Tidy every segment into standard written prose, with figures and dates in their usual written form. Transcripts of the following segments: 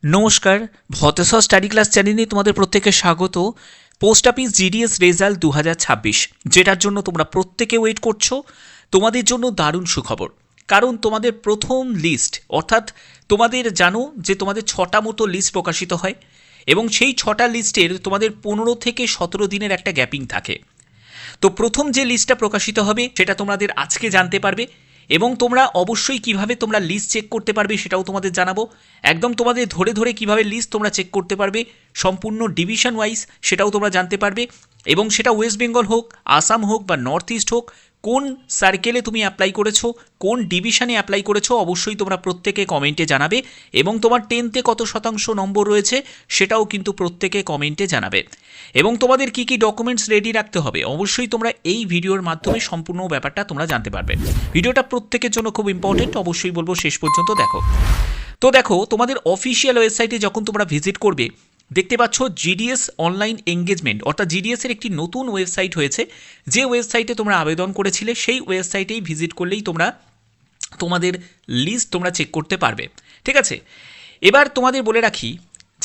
নমস্কার, ভতেশ্বর study class চ্যানেলে তোমাদের প্রত্যেককে স্বাগত। পোস্ট অফিস জিডিএস রেজাল্ট 2026, যেটার জন্য তোমরা প্রত্যেকে ওয়েট করছো, তোমাদের জন্য দারুণ সুখবর। কারণ তোমাদের প্রথম লিস্ট, অর্থাৎ তোমাদের জানো যে তোমাদের 6টা মতো লিস্ট প্রকাশিত হয় এবং সেই 6টা লিস্টের তোমাদের 15 থেকে 17 দিনের একটা গ্যাপিং থাকে। তো প্রথম যে লিস্টটা প্রকাশিত হবে সেটা তোমাদের আজকে জানতে পারবে এবং তোমরা অবশ্যই কিভাবে তোমরা লিস্ট চেক করতে পারবে সেটাও তোমাদের জানাবো। একদম তোমাদের ধরে ধরে কিভাবে লিস্ট তোমরা চেক করতে পারবে সম্পূর্ণ ডিভিশন ওয়াইজ সেটাও তোমরা জানতে পারবে। এবং সেটা ওয়েস্ট বেঙ্গল হোক, আসাম হোক বা নর্থ ইস্ট হোক, কোন সার্কেলে তুমি অ্যাপ্লাই করেছো, কোন ডিভিশনে অ্যাপ্লাই করেছো, অবশ্যই তোমরা প্রত্যেকে কমেন্টে জানাবে। এবং তোমার 10তে কত শতাংশ নম্বর রয়েছে সেটাও কিন্তু প্রত্যেকে কমেন্টে জানাবে। এবং তোমাদের কি কি ডকুমেন্টস রেডি রাখতে হবে অবশ্যই তোমরা এই ভিডিওর মাধ্যমে সম্পূর্ণ ব্যাপারটা তোমরা জানতে পারবে। ভিডিওটা প্রত্যেকের জন্য খুব ইম্পর্টেন্ট, অবশ্যই বলবো শেষ পর্যন্ত দেখো। তো দেখো, তোমাদের অফিসিয়াল ওয়েবসাইটে যখন তোমরা ভিজিট করবে দেখতে পাচ্ছ জিডিএস অনলাইন এঙ্গেজমেন্ট, অর্থাৎ জিডিএসের একটি নতুন ওয়েবসাইট হয়েছে। যে ওয়েবসাইটে তোমরা আবেদন করেছিলে সেই ওয়েবসাইটেই ভিজিট করলেই তোমরা তোমাদের লিস্ট তোমরা চেক করতে পারবে। ঠিক আছে, এবার তোমাদের বলে রাখি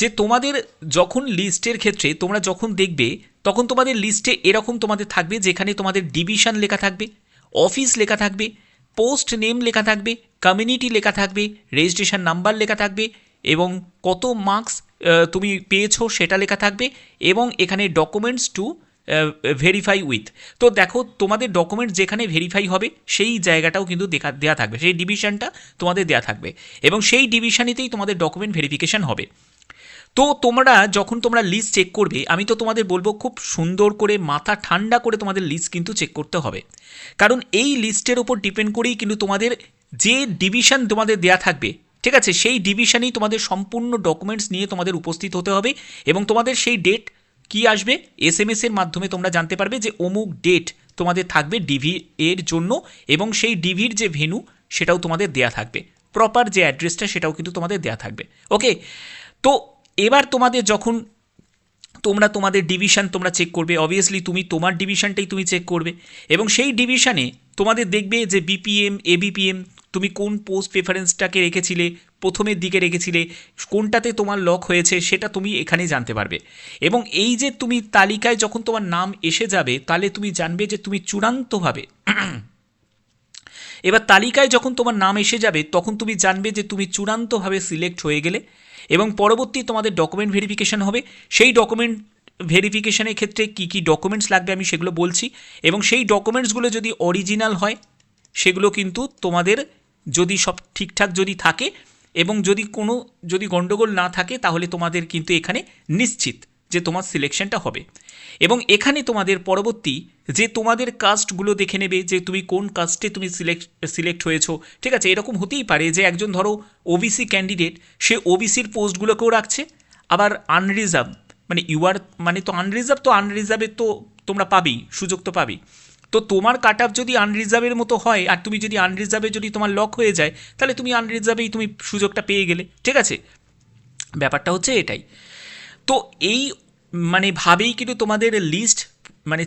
যে তোমাদের যখন লিস্টের ক্ষেত্রে তোমরা যখন দেখবে তখন তোমাদের লিস্টে এরকম তোমাদের থাকবে, যেখানে তোমাদের ডিভিশন লেখা থাকবে, অফিস লেখা থাকবে, পোস্ট নেম লেখা থাকবে, কমিউনিটি লেখা থাকবে, রেজিস্ট্রেশন নাম্বার লেখা থাকবে এবং কত মার্কস তুমি পেয়েছো সেটা লেখা থাকবে এবং এখানে ডকুমেন্টস টু ভেরিফাই উইথ। তো দেখো, তোমাদের ডকুমেন্টস যেখানে ভেরিফাই হবে সেই জায়গাটাও কিন্তু দেওয়া থাকবে, সেই ডিভিশনটা তোমাদের দেওয়া থাকবে এবং সেই ডিভিশনেতেই তোমাদের ডকুমেন্ট ভেরিফিকেশান হবে। তো তোমরা যখন তোমরা লিস্ট চেক করবে, আমি তো তোমাদের বলবো খুব সুন্দর করে মাথা ঠান্ডা করে তোমাদের লিস্ট কিন্তু চেক করতে হবে। কারণ এই লিস্টের ওপর ডিপেন্ড করেই কিন্তু তোমাদের যে ডিভিশন তোমাদের দেয়া থাকবে, ঠিক আছে, সেই ডিভিশনেই তোমাদের সম্পূর্ণ ডকুমেন্টস নিয়ে তোমাদের উপস্থিত হতে হবে এবং তোমাদের সেই ডেট কি আসবে এসএমএস এর মাধ্যমে তোমরা জানতে পারবে যে অমুক ডেট তোমাদের থাকবে ডিভি এর জন্য এবং সেই ডিভির যে ভেন্যু সেটাও তোমাদের দেয়া থাকবে, প্রপার যে অ্যাড্রেসটা সেটাও কিন্তু তোমাদের দেয়া থাকবে। ওকে, তো এবার তোমাদের যখন তোমরা তোমাদের ডিভিশন তোমরা চেক করবে, অবভিয়াসলি তুমি তোমার ডিভিশনটাই তুমি চেক করবে এবং সেই ডিভিশনে তোমাদের দেখবে যে বিপিএম, এবিপিএম, তুমি কোন পোস্ট প্রেফারেন্সটাকে রেখেছিলে, প্রথমের দিকে রেখেছিলে, কোনটাতে তোমার লক হয়েছে সেটা তুমি এখানে জানতে পারবে। এবং এই যে তুমি তালিকায় যখন তোমার নাম এসে যাবে তাহলে তুমি জানবে যে তুমি চূড়ান্তভাবে এবার তালিকায় যখন তোমার নাম এসে যাবে তখন তুমি জানবে যে তুমি চূড়ান্তভাবে সিলেক্ট হয়ে গেলে এবং পরবর্তী তোমাদের ডকুমেন্ট ভেরিফিকেশান হবে। সেই ডকুমেন্ট ভেরিফিকেশানের ক্ষেত্রে কী কী ডকুমেন্টস লাগবে আমি সেগুলো বলছি এবং সেই ডকুমেন্টসগুলো যদি অরিজিনাল হয় সেগুলো কিন্তু তোমাদের যদি সব ঠিকঠাক যদি থাকে এবং যদি গণ্ডগোল না থাকে তাহলে তোমাদের কিন্তু এখানে নিশ্চিত যে তোমার সিলেকশনটা হবে। এবং এখানে তোমাদের পরবর্তী যে তোমাদের কাস্টগুলো দেখে নেবে যে তুমি কোন কাস্টে তুমি সিলেক্ট হয়েছো। ঠিক আছে, এরকম হতেই পারে যে একজন ধরো ওবিসি ক্যান্ডিডেট, সে ওবিসির পোস্টগুলোকেও রাখছে, আবার আনরিজার্ভ মানে তো আনরিজার্ভে তো তোমরা পাবেই, সুযোগ তো পাবেই। তো তোমার কাট আপ যদি আনরিজার্ভের মতো হয় আর তুমি যদি আনরিজার্ভে যদি তোমার লক হয়ে যায় তাহলে তুমি আনরিজার্ভেই তুমি সুযোগটা পেয়ে গেলে। ঠিক আছে, ব্যাপারটা হচ্ছে এটাই। তো এই ভাবেই কিন্তু তোমাদের লিস্ট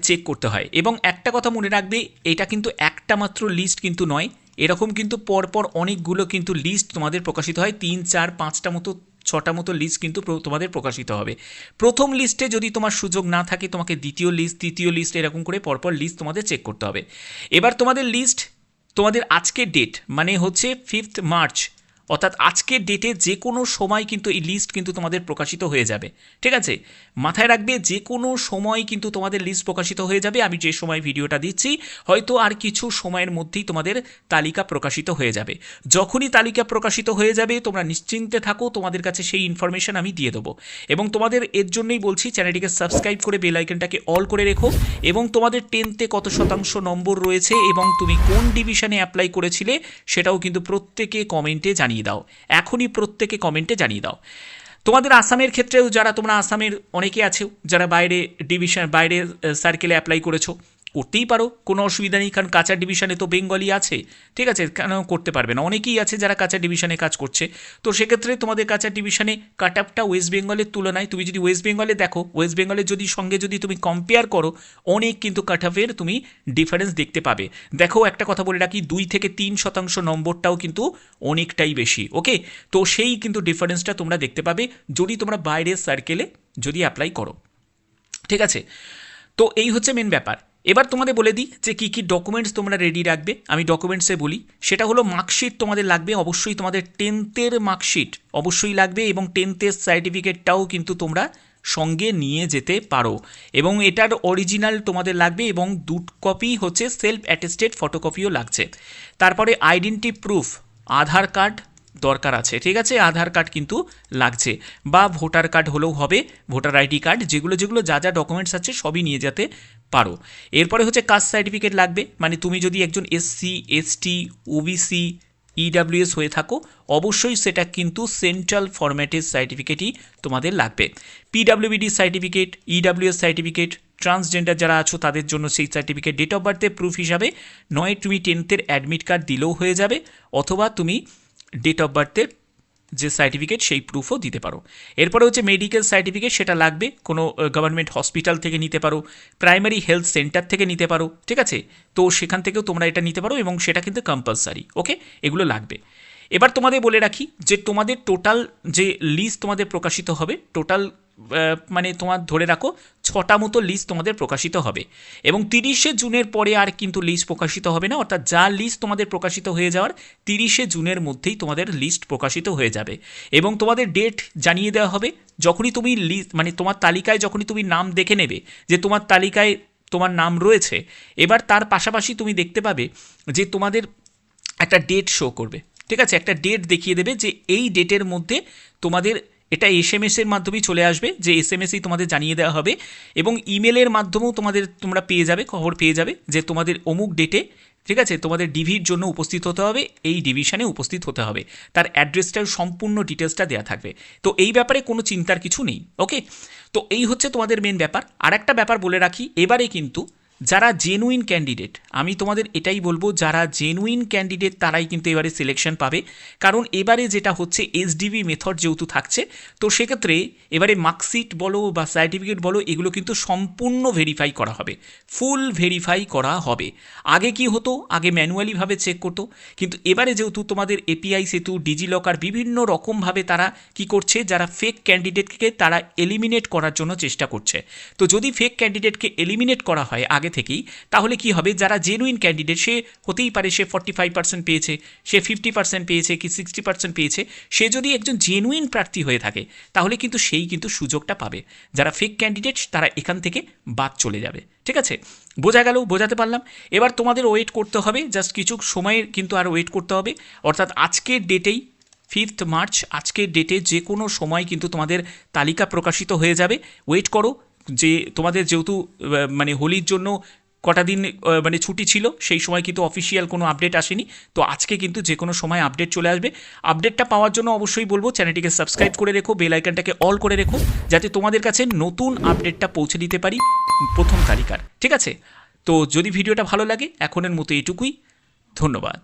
চেক করতে হয় এবং একটা কথা মনে রাখবে, এটা কিন্তু একটা মাত্র লিস্ট কিন্তু নয়, এরকম কিন্তু পরপর অনেকগুলো কিন্তু লিস্ট তোমাদের প্রকাশিত হয়, 3, 4, 5টা মতো 6টা মতো লিস্ট কিন্তু তোমাদের প্রকাশিত হবে। প্রথম লিস্টে যদি তোমার সুযোগ না থাকে তোমাকে দ্বিতীয় লিস্ট, তৃতীয় লিস্ট, এরকম করে পরপর লিস্ট তোমাদের চেক করতে হবে। এবার তোমাদের লিস্ট তোমাদের আজকের ডেট হচ্ছে 5 মার্চ, অর্থাৎ আজকের ডেটে যে কোনো সময় কিন্তু এই লিস্ট কিন্তু তোমাদের প্রকাশিত হয়ে যাবে। ঠিক আছে, মাথায় রাখবে যে কোনো সময় কিন্তু তোমাদের লিস্ট প্রকাশিত হয়ে যাবে। আমি যে সময় ভিডিওটা দিচ্ছি হয়তো আর কিছু সময়ের মধ্যেই তোমাদের তালিকা প্রকাশিত হয়ে যাবে। যখনই তালিকা প্রকাশিত হয়ে যাবে তোমরা নিশ্চিন্তে থাকো, তোমাদের কাছে সেই ইনফরমেশন আমি দিয়ে দেবো। এবং তোমাদের এর জন্যই বলছি চ্যানেলটিকে সাবস্ক্রাইব করে বেল আইকনটাকে অল করে রেখো এবং তোমাদের 10তে কত শতাংশ নম্বর রয়েছে এবং তুমি কোন ডিভিশনে অ্যাপ্লাই করেছিলে সেটাও কিন্তু প্রত্যেকে কমেন্টে জানিয়ে দাও। এখনই প্রত্যেকে কমেন্টে জানিয়ে দাও। তোমাদের আসামের ক্ষেত্রেও যারা তোমরা আসামের অনেকে আছো যারা বাইরে সার্কেলে অ্যাপ্লাই করেছো, করতেই পারো, কোনো অসুবিধা নেই, কারণ কাঁচা ডিভিশনে তো বেঙ্গলি আছে, ঠিক আছে, কেন করতে পারবে না, অনেকেই আছে যারা কাঁচা ডিভিশনে কাজ করছে। তো সেক্ষেত্রে তোমাদের কাঁচা ডিভিশনে কাট আপটা ওয়েস্ট বেঙ্গলের তুলনায়, তুমি যদি ওয়েস্ট বেঙ্গলে দেখো, ওয়েস্ট বেঙ্গলের যদি সঙ্গে যদি তুমি কম্পেয়ার করো, অনেক কিন্তু কাট আপের তুমি ডিফারেন্স দেখতে পাবে। দেখো একটা কথা বলে রাখি, 2-3% নম্বরটাও কিন্তু অনেকটাই বেশি, ওকে। তো সেই কিন্তু ডিফারেন্সটা তোমরা দেখতে পাবে যদি তোমরা বাইরের সার্কেলে যদি অ্যাপ্লাই করো, ঠিক আছে। তো এই হচ্ছে মেন ব্যাপার। এবার তোমাদের বলে দিই যে কী কী ডকুমেন্টস তোমরা রেডি রাখবে। আমি ডকুমেন্টসে বলি, সেটা হলো মার্কশিট তোমাদের লাগবে, অবশ্যই তোমাদের 10th মার্কশিট অবশ্যই লাগবে, এবং 10th সার্টিফিকেটটাও কিন্তু তোমরা সঙ্গে নিয়ে যেতে পারো, এবং এটার অরিজিনাল তোমাদের লাগবে, এবং 2 কপি হচ্ছে সেলফ অ্যাটেস্টেড ফটোকপিও লাগছে। তারপরে আইডেন্টি প্রুফ, আধার কার্ড দরকার আছে, ঠিক আছে, আধার কার্ড কিন্তু লাগছে, বা ভোটার কার্ড হলেও হবে, ভোটার আইডি কার্ড, যেগুলো যেগুলো যা যা ডকুমেন্টস আছে সবই নিয়ে যেতে পারো। এরপরে হচ্ছে কাস্ট সার্টিফিকেট লাগবে, মানে তুমি যদি একজন SC ST OBC EWS হয়ে থাকো, অবশ্যই সেটা কিন্তু সেন্ট্রাল ফরম্যাটের সার্টিফিকেটই তোমাদের লাগবে। PWD certificate, EWS certificate, transgender যারা আছো তাদের জন্য সেই সার্টিফিকেট, ডেট অফ বার্থের প্রুফ হিসাবে নয় তুমি 10th অ্যাডমিট কার্ড দিলেও হয়ে যাবে, অথবা তুমি ডেট অফ বার্থের যে সার্টিফিকেট সেই প্রুফও দিতে পারো। এরপরে হচ্ছে মেডিকেল সার্টিফিকেট, সেটা লাগবে, কোনো গভর্নমেন্ট হসপিটাল থেকে নিতে পারো, প্রাইমারি হেলথ সেন্টার থেকে নিতে পারো, ঠিক আছে। তো সেখান থেকেও তোমরা এটা নিতে পারো, এবং সেটা কিন্তু কম্পালসারি, ওকে, এগুলো লাগবে। এবার তোমাদের বলে রাখি যে তোমাদের টোটাল যে লিস্ট তোমাদের প্রকাশিত হবে, টোটাল মানে তোমার ধরে রাখো 6টা মতো লিস্ট তোমাদের প্রকাশিত হবে, এবং 30শে জুনের পরে আর কিন্তু লিস্ট প্রকাশিত হবে না, অর্থাৎ যা লিস্ট তোমাদের প্রকাশিত হয়ে যাওয়ার 30শে জুনের মধ্যেই তোমাদের লিস্ট প্রকাশিত হয়ে যাবে, এবং তোমাদের ডেট জানিয়ে দেওয়া হবে যখনই তুমি লিস্ট মানে তোমার তালিকায় যখনই তুমি নাম দেখে নেবে যে তোমার তালিকায় তোমার নাম রয়েছে, এবার তার পাশাপাশি তুমি দেখতে পাবে যে তোমাদের একটা ডেট শো করবে, ঠিক আছে, একটা ডেট দেখিয়ে দেবে যে এই ডেটের মধ্যে তোমাদের, এটা SMS-এর মাধ্যমেই চলে আসবে, যে SMS-এই তোমাদের জানিয়ে দেওয়া হবে, এবং ইমেলের মাধ্যমেও তোমরা পেয়ে যাবে, খবর পেয়ে যাবে যে তোমাদের অমুক ডেটে, ঠিক আছে, তোমাদের ডিভির জন্য উপস্থিত হতে হবে, এই ডিভিশনে উপস্থিত হতে হবে, তার অ্যাড্রেসটার সম্পূর্ণ ডিটেলসটা দেওয়া থাকবে। তো এই ব্যাপারে কোনো চিন্তার কিছু নেই, ওকে। তো এই হচ্ছে তোমাদের মেন ব্যাপার। আর একটা ব্যাপার বলে রাখি, এবারে কিন্তু যারা জেনুইন ক্যান্ডিডেট, আমি তোমাদের এটাই বলবো, যারা জেনুইন ক্যান্ডিডেট তারাই কিন্তু এবারে সিলেকশন পাবে, কারণ এবারে যেটা হচ্ছে SDV মেথড যেহেতু থাকছে, তো সেক্ষেত্রে এবারে মার্কশিট বলো বা সার্টিফিকেট বলো, এগুলো কিন্তু সম্পূর্ণ ভেরিফাই করা হবে, ফুল ভেরিফাই করা হবে। আগে কি হতো, আগে ম্যানুয়ালিভাবে চেক করতো, কিন্তু এবারে যেহেতু তোমাদের API সেতু, ডিজিলকার, বিভিন্ন রকমভাবে তারা কি করছে, যারা ফেক ক্যান্ডিডেটকে তারা এলিমিনেট করার জন্য চেষ্টা করছে। তো যদি ফেক ক্যান্ডিডেটকে এলিমিনেট করা হয় আগে থেকেই, তাহলে কি হবে, যারা জেনুইন ক্যান্ডিডেট, সে হতেই পারে সে 45% পেয়েছে, সে 50% পেয়েছে, কি 60% পেয়েছে, সে যদি একজন জেনুইন প্রার্থী হয়ে থাকে, তাহলে কিন্তু সেই কিন্তু সুযোগটা পাবে। যারা ফেক ক্যান্ডিডেট তারা এখান থেকে বাদ চলে যাবে, ঠিক আছে, বোঝা গেল, বোঝাতে পারলাম। এবার তোমাদের ওয়েট করতে হবে, জাস্ট কিছু সময়ের কিন্তু আর ওয়েট করতে হবে, অর্থাৎ আজকের ডেটেই 5th মার্চ, আজকের ডেটে যে কোনো সময় কিন্তু তোমাদের তালিকা প্রকাশিত হয়ে যাবে। ওয়েট করো, যে তোমাদের যেহেতু মানে হোলির জন্য কটা দিন মানে ছুটি ছিল, সেই সময় কিন্তু অফিসিয়াল কোনো আপডেট আসেনি, তো আজকে কিন্তু যে কোনো সময় আপডেট চলে আসবে। আপডেটটা পাওয়ার জন্য অবশ্যই বলবো চ্যানেলটিকে সাবস্ক্রাইব করে রেখো, বেল আইকনটাকে অল করে রেখো, যাতে তোমাদের কাছে নতুন আপডেটটা পৌঁছে দিতে পারি প্রথম তালিকার, ঠিক আছে। তো যদি ভিডিওটা ভালো লাগে, এখনের মতো এটুকুই, ধন্যবাদ।